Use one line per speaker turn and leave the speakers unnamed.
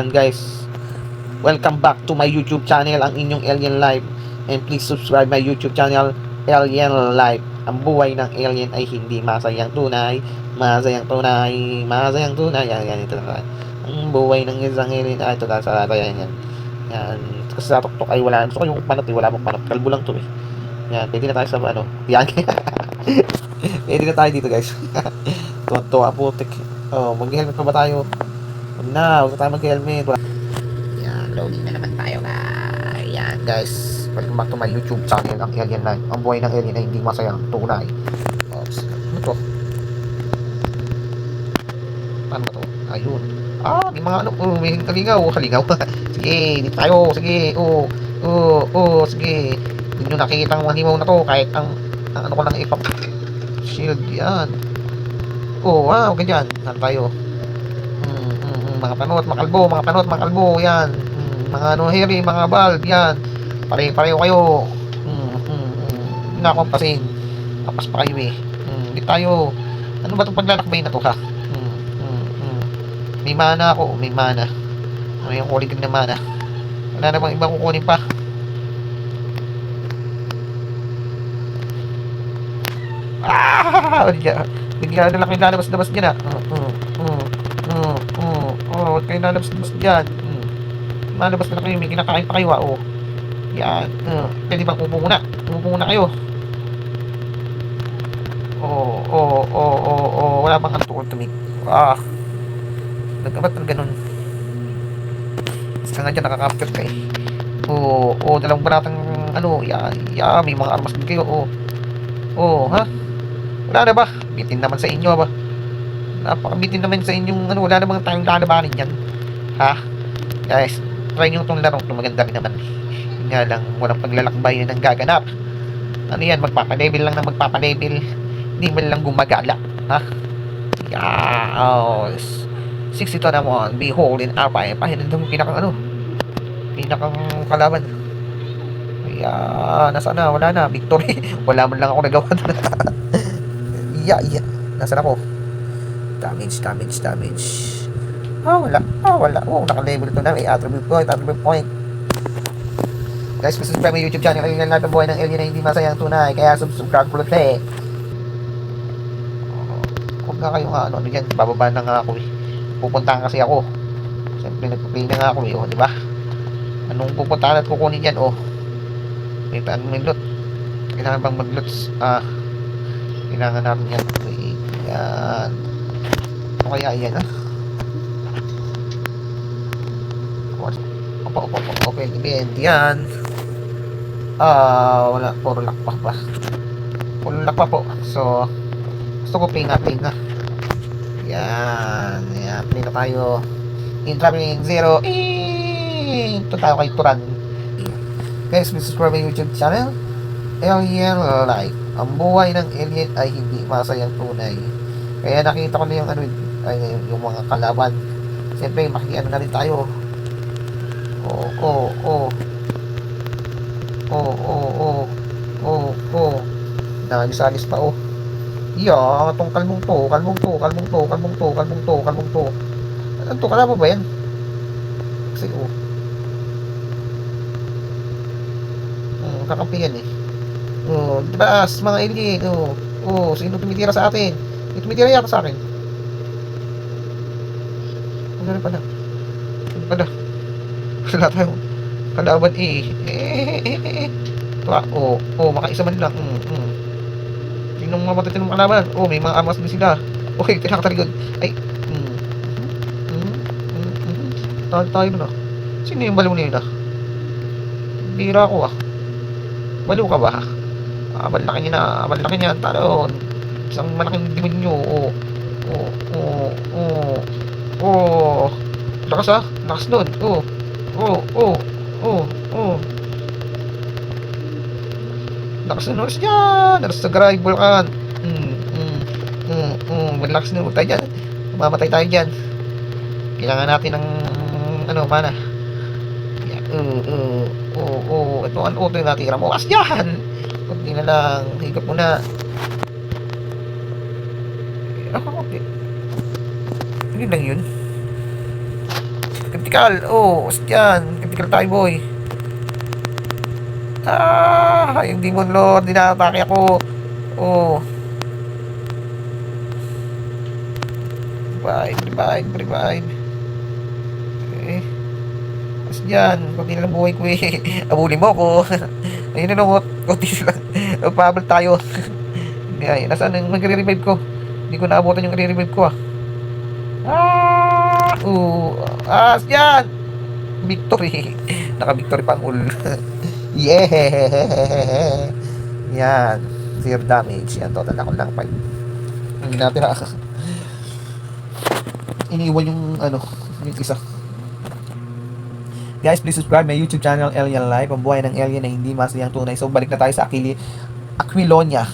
And guys, welcome back to my YouTube channel, ang inyong Alien Life. And please subscribe my YouTube channel, Alien Life. Ang buhay ng alien ay hindi masayang tunay. Masayang tunay, masayang tunay. Yan, ito na. Ang buhay ng isang alien ay ito na sa yan. Yan. Kasi sa tuktok ay wala. Gusto ko yung panot wala mong panot. Kalbo lang to eh. Yan, pwede na tayo sa ano. Yan. Pwede na tayo dito guys. Tuwa putik. Oh, mag-helmet pa ba tayo? Huwag na tayo mag-helmet. Yan, loading na naman tayo guys. Yan guys, welcome back to my YouTube channel, ang Alien Life. Ang buhay ng alien ay hindi masayang tunay. Oops, ano to? Paano ba to? Ayun. May mga ano, may kalingaw. Sige, dito tayo, sige. Sige. Hindi nyo nakikita ang manimaw na to, kahit ang ano ko lang ipap shield, yan. Wow, ganyan. Saan tayo? Mga panot, mga kalbo, yan. Mga ano, hairy, mga bulb, yan. Pareho kayo. Hindi na akong pasin. Kapas pa kayo eh. Hindi tayo. Ano ba itong paglalakbay na to ha? May mana ako, may mana. Ano yung kuligin na mana? Wala namang ibang kukunin pa. Bigla na lang kayo lalabas-labas dyan huwag kayo lalabas-labas dyan. Malabas na lang kayo, may kinakain pa kayo yan. Pwede bang upo muna kayo. Wala bang ano tukol tumig. Ba't ganun? Basta nga dyan nakaka-capture ka eh. Dalawang baratang ano, yan, may mga armas din kayo. Ha? Wala na ba? Bitin naman sa inyo ba? Napakabitin naman sa inyong ano, wala namang tayong lalabanin yan. Ha? Guys, try nyo itong larong ito, maganda rin naman. Yun nga lang, walang paglalakbay na nang gaganap. Ano yan, magpapalevel lang na magpapalevel. Hindi man lang gumagala. Ha? Yes. 62 naman, behold in R5. Pahinan itong pinakang kalaban. Nasaan na? Wala na. Victory. Wala man lang ako nagawa doon. Yeah. Nasaan ako? Damage. Wala. Naka-level ito na. May attribute point. Guys, gusto subscribe my YouTube channel. Ayun lang ang buhay ng alien na hindi masayang tunay. Kaya subscribe ko lang huwag nga kayo ano dyan. Bababa na nga ako eh. Pupuntahan kasi ako. Siyempre nagpa-play na nga ako eh. Diba? Anong pupuntahan at kukunin dyan? May loot. Kailangan bang mag-loots? Kailangan natin yan. Yan. Ano kaya yan Okay, depende yan. Wala. Puro lakpak po. So, gusto ko pinga. Yan. Play na tayo. Incoming 0. Ito tayo kay Turan. Guys, please subscribe my YouTube channel, Alien Life. Ang buhay ng alien ay hindi masayang tunay. Kaya nakita ko na yung yung mga kalaban. Siyempre, makikiano na rin tayo. Nalisalis pa itong kalmong to. Ano to? Kalaban ba yan? Kasi kakampi yan eh. Diba, mga alien. Sino tumitira sa atin? May tumitira yata sa akin. Ano rin pala? Wala tayong kalaban makaisa man lang. Sinong mamatay ng kalaban? May mga armas din sila. Okay, tinakataligod. Tayo na. Sino yung baliw nila? Bira ako baliw ka ba? Malaki niya talon. Isang malaking demonyo. Lakas nun. Lakas nun dyan. Lakas sa Garay Vulcan. Malakas nun tayo dyan. Mamatay tayo dyan. Kailangan natin ng mana. Ito ang auto yung natira mo. Asyahan! Kunti na lang. Higap mo na. Okay. Hindi lang yun. critical. Oh, what's yan? Critical tayo, boy. Yung Demon Lord, dinatake ako. Oh. Revive. Okay. What's yan? Kunti na lang buhay ko eh. Abuli mo ako. Ayun na naman. Kunti lang. Pabal tayo. Ay, nasaan yung magre-revive ko? Hindi ko naabutan yung re-revive ko ah. Yan! Victory. Naka-victory pang ul. Yeah! Yan. Fear damage. Yan, total ako lang 5. Hindi natira. Iniwan yung yung isa. Guys, please subscribe my YouTube channel, Alien Life. Ang buhay ng alien na hindi masayang tunay. So, balik na tayo sa Aquilonia.